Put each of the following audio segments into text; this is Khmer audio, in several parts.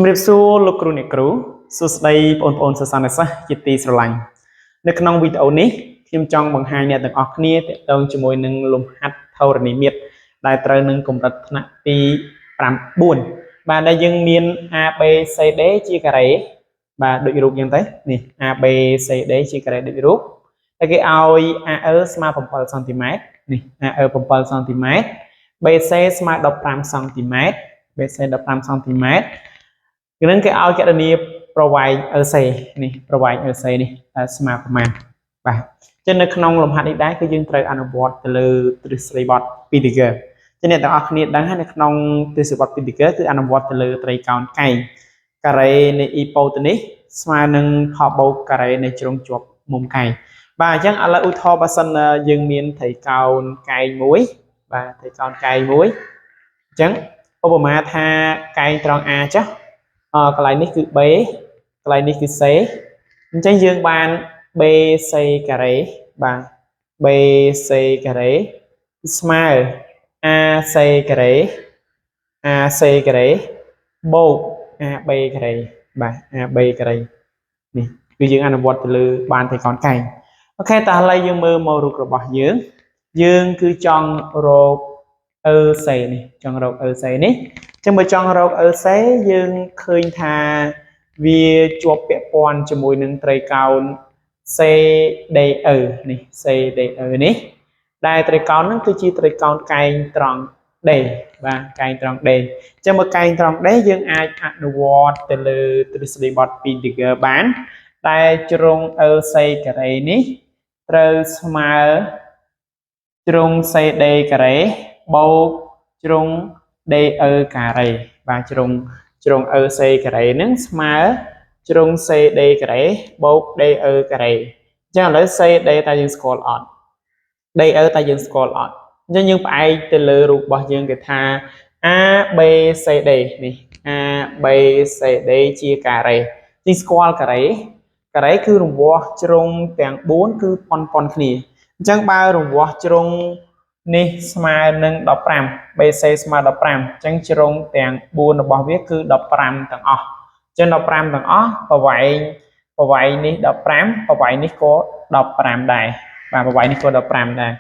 ជំរាបសួរលោកគ្រូអ្នកគ្រូសួស្តីបងប្អូនសិស្សានុសិស្សជាទីស្រឡាញ់នៅក្នុងវីដេអូនេះខ្ញុំចង់បង្ហាញអ្នកទាំងអស់គ្នាទាក់ទងជាមួយនឹងលំហាត់ធរណីមាត្រដែលត្រូវនឹងកម្រិតថ្នាក់ទី9បាទដែលយើងមាន A B C D ជាការ៉េបាទដូចរូបយ៉ាងទៅនេះ A B C D ជាការ៉េដូចរូបតែគេឲ្យ AE ស្មើ7សង់ទីម៉ែត្រនេះ AE 7សង់ទីម៉ែត្រ BC ស្មើ15សង់ទីម៉ែត្រ BC 15សង់ទីម៉ែត្រ នឹងគេឲ្យគណនាប្រវែង EC នេះប្រវែង EC នេះស្មើប្រមាណបាទចឹងនៅក្នុងលំហាត់នេះដែរគឺយើងត្រូវអនុវត្តទៅលើទ្រឹស្ដីបទ Pythagoras ចឹងអ្នកទាំងអស់គ្នាដឹងហើយនៅក្នុងទ្រឹស្ដីបទ Pythagoras គឺអនុវត្តទៅលើត្រីកោណកែងការ៉េនៃ hypotenuse ស្មើនឹងផលបូកការ៉េនៃជ្រុងជាប់មុំកែងបាទអញ្ចឹងឥឡូវឧទាហរណ៍បើសិនយើងមានត្រីកោណកែងមួយបាទត្រីកោណកែងមួយអញ្ចឹងឧបមាថាកែងត្រង់ A ចុះកន្លែងនេះគឺ B កន្លែងនេះគឺ C អញ្ចឹងយើងបាន BC ការ៉េបាទ BC ការ៉េស្មើ AC ការ៉េ AC ការ៉េបូក AB ការ៉េបាទ AB ការ៉េនេះគឺយើងអនុវត្តទៅលើបានត្រីកោណកែងអូខេតោះឥឡូវយើងមើលមករូបរបស់យើងគឺចង់រក EC នេះចង់រក EC នេះចឹងបើចង់រក EC យើងឃើញថាវាជាប់ពាក់ព័ន្ធជាមួយនឹងត្រីកោណ CDE នេះ CDE នេះដែលត្រីកោណហ្នឹងគឺជាត្រីកោណកែងត្រង់ D បាទកែងត្រង់ D ចឹងបើកែងត្រង់ D យើងអាចអនុវត្តទៅលើទ្រឹស្ដីបទ Pythagoras បានតែជ្រុង EC ការ៉េនេះត្រូវស្មើជ្រុង CD ការ៉េបូកជ្រុង DE ការ៉េបាទជ្រុង EC ការ៉េហ្នឹងស្មើជ្រុង CD ការ៉េបូក DE ការ៉េអញ្ចឹងឥឡូវ CD តើយើងស្គាល់អត់ DE តើយើងស្គាល់អត់អញ្ចឹងយើងផ្អែកទៅលើរូបរបស់យើងគេថា ABCD នេះ ABCD ជាការ៉េទីស្គាល់ការ៉េគឺរង្វាស់ជ្រុងទាំង4គឺប៉ុនគ្នាអញ្ចឹងបើរង្វាស់ជ្រុងនេះស្មើនឹង15 BC ស្មើ15អញ្ចឹងជ្រុងទាំង4របស់វាគឺ15ទាំងអស់អញ្ចឹង15ទាំងអស់ប្រវែងនេះ15ប្រវែងនេះក៏15ដែរបាទប្រវែងនេះក៏15ដែរ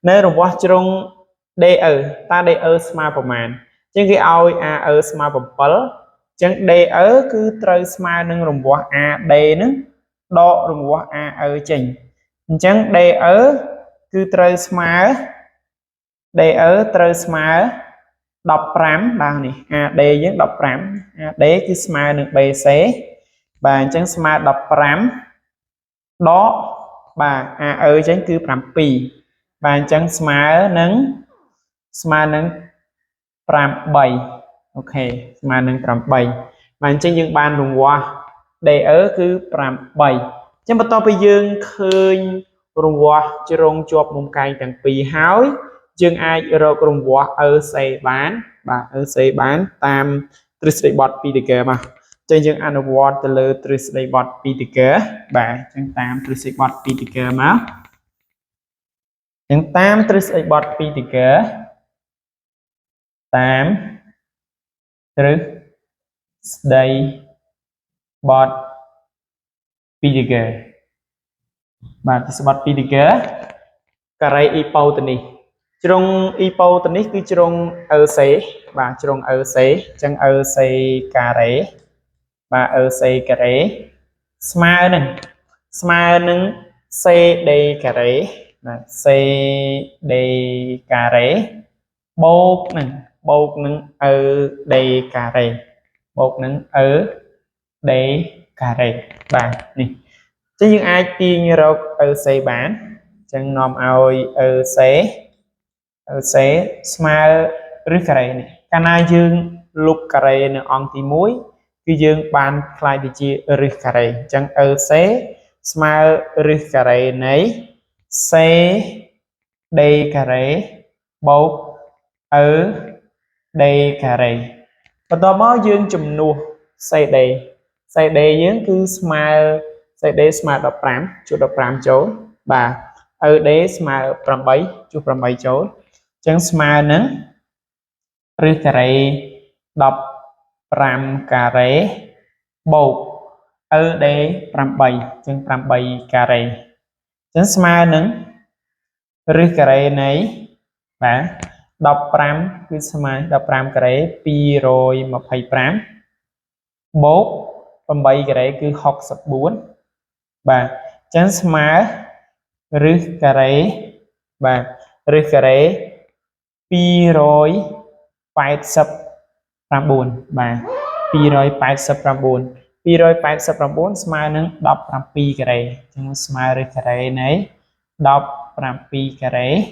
នៅរង្វាស់ជ្រុង DE តើ DE ស្មើប្រមាណអញ្ចឹងគេឲ្យ AE ស្មើ7អញ្ចឹង DE គឺត្រូវស្មើនឹងរង្វាស់ AD ហ្នឹងដករង្វាស់ AE ចេញអញ្ចឹង DE គឺត្រូវស្មើ15បាទនេះ AD យើង15 AD គឺស្មើនឹង BC បាទអញ្ចឹងស្មើ15ដកបាទ AE ចេញគឺ7បាទអញ្ចឹងស្មើនឹង8អូខេស្មើនឹង8បាទអញ្ចឹងយើងបានរង្វាស់ DE គឺ8អញ្ចឹងបន្ទាប់ពីយើងឃើញរង្វាស់ជ្រុងជាប់មុំកែងទាំងពីរហើយយើងអាចរករង្វាស់ EC បានបាទ EC បានតាមទ្រឹស្ដីបទ Pythagoras មកចឹងយើងអនុវត្តទៅលើទ្រឹស្ដីបទ Pythagoras បាទចឹងតាមទ្រឹស្ដីបទ Pythagoras មកចឹងតាមទ្រឹស្ដីបទ Pythagoras តាមទ្រឹស្ដីបទ Pythagoras បាទទ្រឹស្ដីបទ Pythagoras ការ៉េ hypotenuse ជ្រុង hypotenuse គឺជ្រុង EC បាទជ្រុង EC អញ្ចឹង EC ការ៉េបាទ EC ការ៉េស្មើនឹង CD ការ៉េបាទ CD ការ៉េបូកនឹង ED ការ៉េបូកនឹង ED ការ៉េបាទនេះអញ្ចឹងយើងអាចទាញរក EC បានអញ្ចឹងនាំឲ្យ EC ស្មើឬការ៉េនេះកាលណាយើងលុបការ៉េនៅអង្គទី1គឺយើងបានខ្លាយទៅជារឹសការ៉េអញ្ចឹង EC ស្មើរឹសការ៉េនៃ CD ការ៉េបូក ED ការ៉េបន្ទាប់មកយើងជំនួស CD យើងគឺស្មើ CD ស្មើ15ជួស15ចូលបាទ ED ស្មើ8ជួស8ចូលអញ្ចឹងស្មើនឹងរឹសការ៉េ 5 cà rê bột ở đây 8 chân 8 cà rê chân smile nâng rưỡi cà rê này và đọc 5 cứ smile đọc 5 cà rê pi rồi 25 bột 8 cà rê cứ 64 và chân smile rưỡi cà rê và rưỡi cà rê pi rồi 89 và pi rồi 89 pi rồi 89 smile nâng đọc 7 cà rê chân smile rưỡi cà rê này đọc 7 cà rê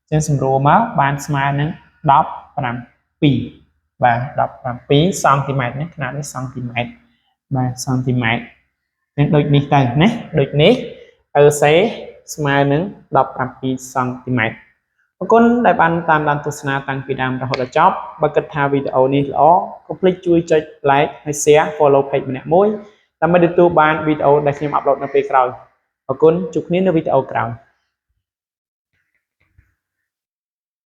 chân sầm rùa máu bàn smile nâng đọc 7 và đọc 7 cm nhéขนาดนี้ cm បាទ cm នឹងដូចនេះទៅណាដូចនេះអឺសេស្មើនឹង17 cm អរគុណដែលបានតាមដានទស្សនាតាំងពីដើមរហូតដល់ចប់បើគិតថាវីដេអូនេះល្អកុំភ្លេចជួយចុច like ហើយ share follow page ម្នាក់មួយដើម្បីទទួលបានវីដេអូដែលខ្ញុំអាប់ឡូតនៅពេលក្រោយអរគុណជួបគ្នានៅវីដេអូក្រោយ